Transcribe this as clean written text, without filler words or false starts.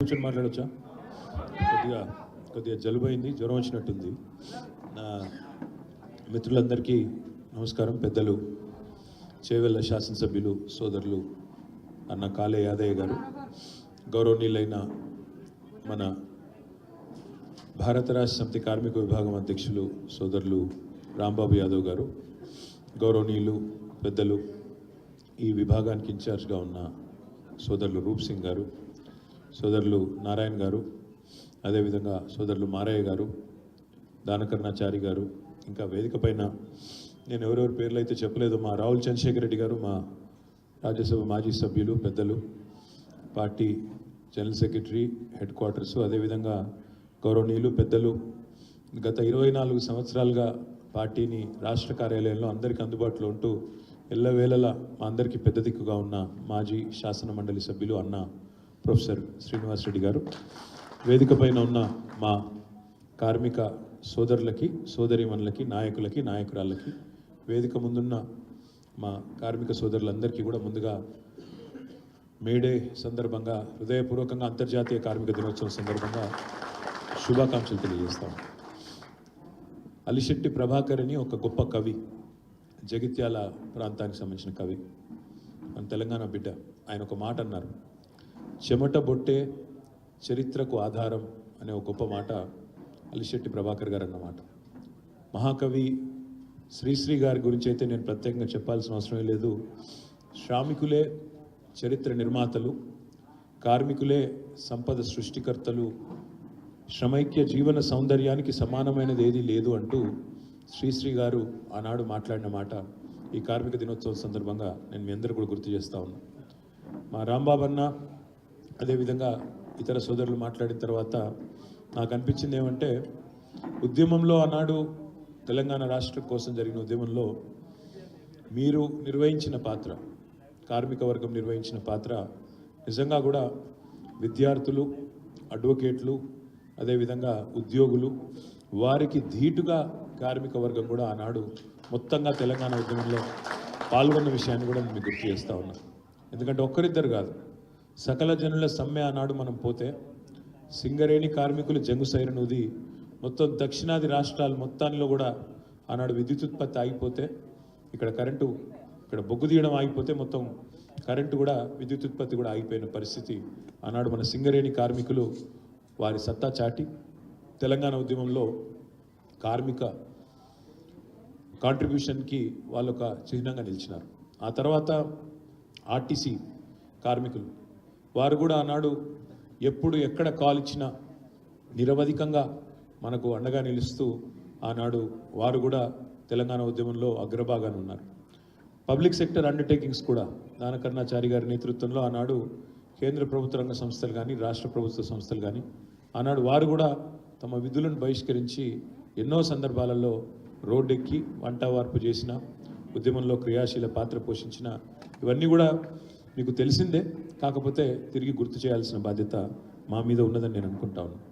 కూర్చొని మాట్లాడొచ్చా? కొద్దిగా జలుబు అయింది, జ్వరం వచ్చినట్టుంది. నా మిత్రులందరికీ నమస్కారం. పెద్దలు చేవెళ్ళ శాసనసభ్యులు సోదరులు అన్న కాళే యాదయ్య గారు, గౌరవనీయులైన మన భారత రాష్ట్ర సమితి కార్మిక విభాగం అధ్యక్షులు సోదరులు రాంబాబు యాదవ్ గారు, గౌరవనీయులు పెద్దలు ఈ విభాగానికి ఇన్ఛార్జ్గా ఉన్న సోదరులు రూప్ సింగ్ గారు, సోదరులు నారాయణ గారు, అదేవిధంగా సోదరులు మారయ్య గారు, దానకర్ణాచారి గారు, ఇంకా వేదిక పైన నేను ఎవరెవరి పేర్లు అయితే చెప్పలేదు, మా రాహుల్ చంద్రశేఖర్ రెడ్డి గారు, మా రాజ్యసభ మాజీ సభ్యులు, పెద్దలు, party general secretary, head quarters, అదేవిధంగా గౌరవనీయులు పెద్దలు గత 24 సంవత్సరాలుగా పార్టీని రాష్ట్ర కార్యాలయంలో అందరికీ అందుబాటులో ఉంటూ ఎల్లవేళలా మా అందరికీ పెద్ద దిక్కుగా ఉన్న మాజీ శాసన మండలి సభ్యులు అన్న ప్రొఫెసర్ శ్రీనివాస్ రెడ్డి గారు, వేదిక పైన ఉన్న మా కార్మిక సోదరులకి, సోదరీమణులకి, నాయకులకి, నాయకురాళ్ళకి, వేదిక ముందున్న మా కార్మిక సోదరులందరికీ కూడా ముందుగా మేడే సందర్భంగా హృదయపూర్వకంగా అంతర్జాతీయ కార్మిక దినోత్సవం సందర్భంగా శుభాకాంక్షలు తెలియజేస్తాం. అలిశెట్టి ప్రభాకర్ అని ఒక గొప్ప కవి, జగిత్యాల ప్రాంతానికి సంబంధించిన కవి, మన తెలంగాణ బిడ్డ. ఆయన ఒక మాట అన్నారు, చెమట బొట్టే చరిత్రకు ఆధారం అనే ఒక గొప్ప మాట అలిశెట్టి ప్రభాకర్ గారు అన్నమాట. మహాకవి శ్రీశ్రీ గారి గురించి అయితే నేను ప్రత్యేకంగా చెప్పాల్సిన అవసరమే లేదు. శ్రామికులే చరిత్ర నిర్మాతలు, కార్మికులే సంపద సృష్టికర్తలు, శ్రమైక్య జీవన సౌందర్యానికి సమానమైనది ఏదీ లేదు అంటూ శ్రీశ్రీ గారు ఆనాడు మాట్లాడిన మాట ఈ కార్మిక దినోత్సవం సందర్భంగా నేను మీ అందరూ కూడా గుర్తు చేస్తూ ఉన్నాను. మా రాంబాబు అన్న, అదేవిధంగా ఇతర సోదరులు మాట్లాడిన తర్వాత నాకు అనిపించింది ఏమంటే, ఉద్యమంలో ఆనాడు తెలంగాణ రాష్ట్రం కోసం జరిగిన ఉద్యమంలో మీరు నిర్వహించిన పాత్ర, కార్మిక వర్గం నిర్వహించిన పాత్ర నిజంగా కూడా విద్యార్థులు, అడ్వకేట్లు, అదేవిధంగా ఉద్యోగులు, వారికి ధీటుగా కార్మిక వర్గం కూడా ఆనాడు మొత్తంగా తెలంగాణ ఉద్యమంలో పాల్గొన్న విషయాన్ని కూడా నేను గుర్తు చేస్తూ ఉన్నా. ఎందుకంటే ఒక్కరిద్దరు కాదు, సకల జనుల సమ్మె ఆనాడు మనం పోతే సింగరేణి కార్మికులు జంగు సైరనుది మొత్తం దక్షిణాది రాష్ట్రాలు మొత్తాల్లో కూడా ఆనాడు విద్యుత్ ఉత్పత్తి ఆగిపోతే, ఇక్కడ బొగ్గు తీయడం ఆగిపోతే మొత్తం కరెంటు కూడా, విద్యుత్ ఉత్పత్తి కూడా ఆగిపోయిన పరిస్థితి ఆనాడు మన సింగరేణి కార్మికులు వారి సత్తా చాటి తెలంగాణ ఉద్యమంలో కార్మిక కాంట్రిబ్యూషన్కి వాళ్ళు ఒక చిహ్నంగా నిలిచినారు. ఆ తర్వాత ఆర్టీసీ కార్మికులు, వారు కూడా ఆనాడు ఎప్పుడు ఎక్కడ కాల్ ఇచ్చినా నిరవధికంగా మనకు అండగా నిలుస్తూ ఆనాడు వారు కూడా తెలంగాణ ఉద్యమంలో అగ్రభాగాన్ని ఉన్నారు. పబ్లిక్ సెక్టర్ అండర్టేకింగ్స్ కూడా దానకర్ణాచారి గారి నేతృత్వంలో ఆనాడు కేంద్ర ప్రభుత్వ రంగ సంస్థలు కానీ, రాష్ట్ర ప్రభుత్వ సంస్థలు కానీ ఆనాడు వారు కూడా తమ విధులను బహిష్కరించి ఎన్నో సందర్భాలలో రోడ్డెక్కి వంట వార్పు చేసిన, ఉద్యమంలో క్రియాశీల పాత్ర పోషించిన, ఇవన్నీ కూడా మీకు తెలిసిందే. కాకపోతే తిరిగి గుర్తు చేయాల్సిన బాధ్యత మా మీద ఉన్నదని నేను అనుకుంటా ఉన్నాను.